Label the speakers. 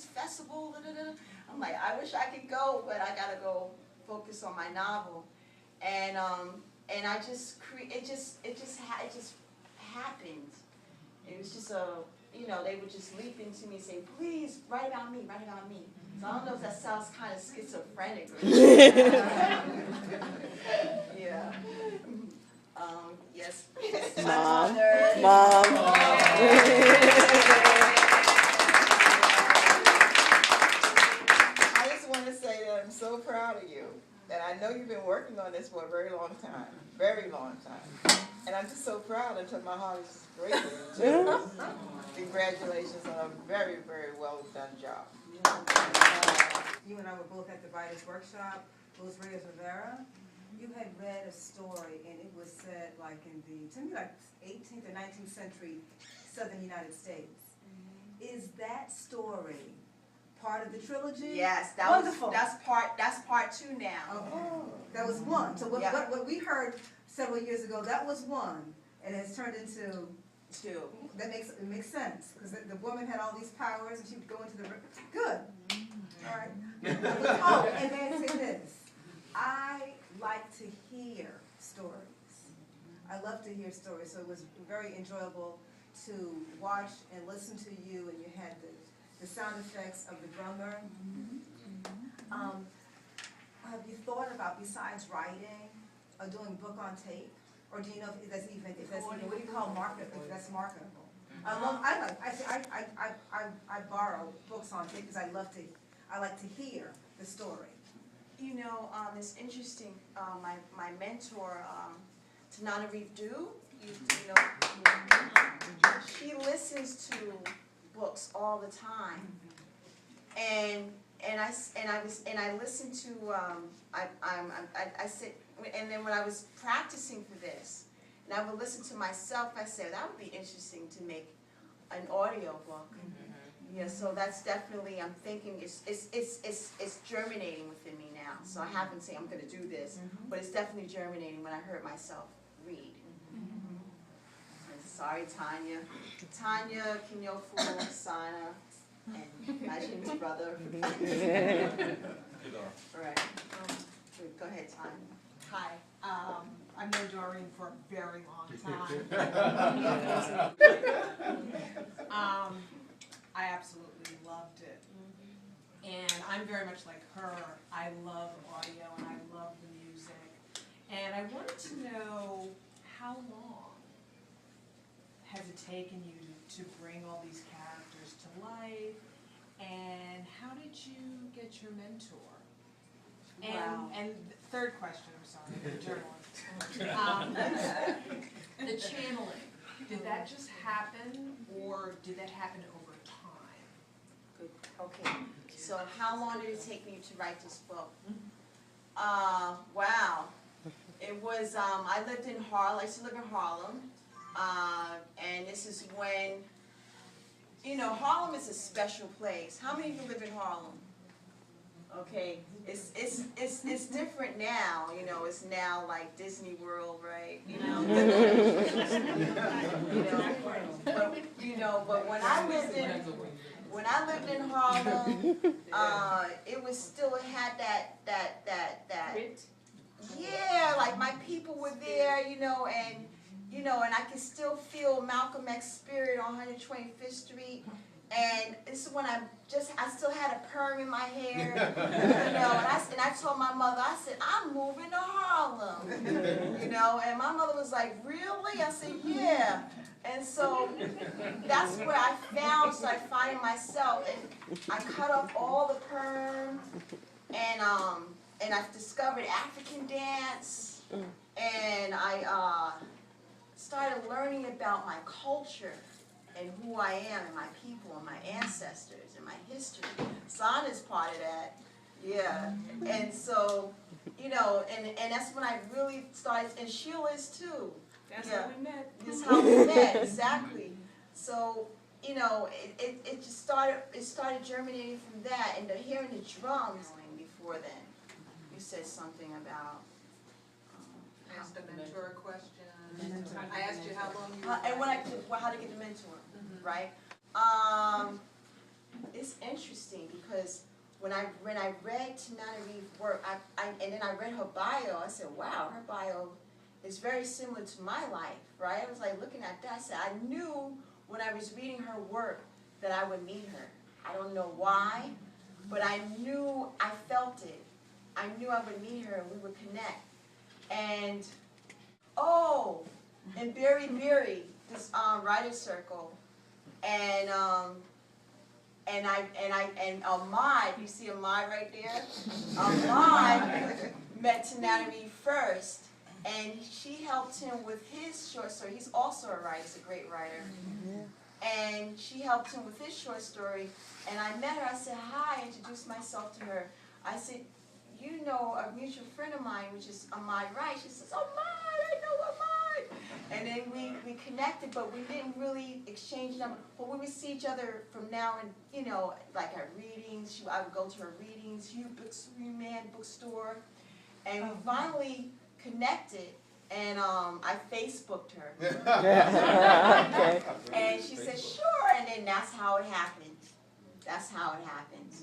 Speaker 1: festival, da, da, da. I'm like, I wish I could go, but I gotta go focus on my novel. And I just it just happened. It was just they would just leap into me and say, please write about me, write about me. So I don't know if that sounds kind of schizophrenic or yeah. Yes.
Speaker 2: Mom.
Speaker 3: I just want to say that I'm so proud of you. And I know you've been working on this for a very long time. Very long time. And I'm just so proud, and my heart is just great with you too. Congratulations on a very, very well done job.
Speaker 4: You and I were both at the Writers' Workshop, Luis Reyes Rivera. You had read a story, and it was set like in to me, like 18th or 19th century southern United States. Is that story part of the trilogy?
Speaker 1: Yes, that's part 2 now.
Speaker 4: Oh, that was one. So what we heard several years ago, that was one, and it's turned into
Speaker 1: 2.
Speaker 4: That makes sense, because the woman had all these powers, and she would go into the good. All right. Oh, and then say this: I like to hear stories. I love to hear stories, so it was very enjoyable to watch and listen to you, and you had the sound effects of the drummer. Have you thought about, besides writing, or doing book on tape, or do you know if that's even what do you call marketable? If that's marketable. I borrow books on tape because I like to hear the story.
Speaker 1: You know, it's interesting. My mentor, Tanana Reeve Dew, she listens to books all the time, and I listened to I sit, and then when I was practicing for this, and I would listen to myself, I said that would be interesting to make an audio book. Yeah, so that's definitely, I'm thinking it's germinating within me now. So I haven't said I'm going to do this, but it's definitely germinating when I heard myself read. Sorry, Tanya. Tanya, Kinyofu, Sana, and Majim's brother. All right. Go ahead, Tanya.
Speaker 5: Hi. I've known Doreen for a very long time. I absolutely loved it. And I'm very much like her. I love audio and I love the music. And I wanted to know, how long has it taken you to bring all these characters to life? And how did you get your mentor? And third question, I'm sorry, the journalist. The channeling, did that just happen, or did that happen over time?
Speaker 1: Good. Okay. So how long did it take me to write this book? Wow. It was, I lived in Harlem. I used to live in Harlem. And this is when, Harlem is a special place. How many of you live in Harlem? Okay, it's different now. It's now like Disney World, right? But when I lived in Harlem, it was still had that. Yeah, like my people were there, and I can still feel Malcolm X's spirit on 125th Street. And this is when I still had a perm in my hair, and I told my mother, I said, I'm moving to Harlem, and my mother was like, really? I said, yeah. And so that's where I started finding myself, and I cut off all the perm, and I discovered African dance, and I started learning about my culture and who I am and my people and my ancestors and my history. Sana's part of that, yeah. And so, and that's when I really started, and Sheila is too.
Speaker 5: That's how we met.
Speaker 1: That's how we met, exactly. So, it just started germinating from that, and hearing the drums before then. You said something about...
Speaker 5: Asked the mentor question. I asked you how long you
Speaker 1: and how to get the mentor, right? it's interesting because when I read Tananarive's work, and then I read her bio, I said, wow, her bio is very similar to my life, right? I was like looking at that, I said, I knew when I was reading her work that I would meet her. I don't know why, but I knew, I felt it. I knew I would meet her and we would connect. And, oh, in Berry, this writer's circle, and Ahmad, you see Ahmad right there? Ahmad met Tananarive first, and she helped him with his short story. He's also a writer, he's a great writer. And she helped him with his short story, and I met her, I said, hi, I introduced myself to her. I said, you know a mutual friend of mine, which is Ahmad Wright. She says, Ahmad, I know Ahmad. And then we connected, but we didn't really exchange numbers. But we would see each other from now and, you know, like at readings. I would go to her readings, Man bookstore. And we finally connected, and I Facebooked her.
Speaker 2: Okay.
Speaker 1: And she said, sure, and then that's how it happened. That's how it happened.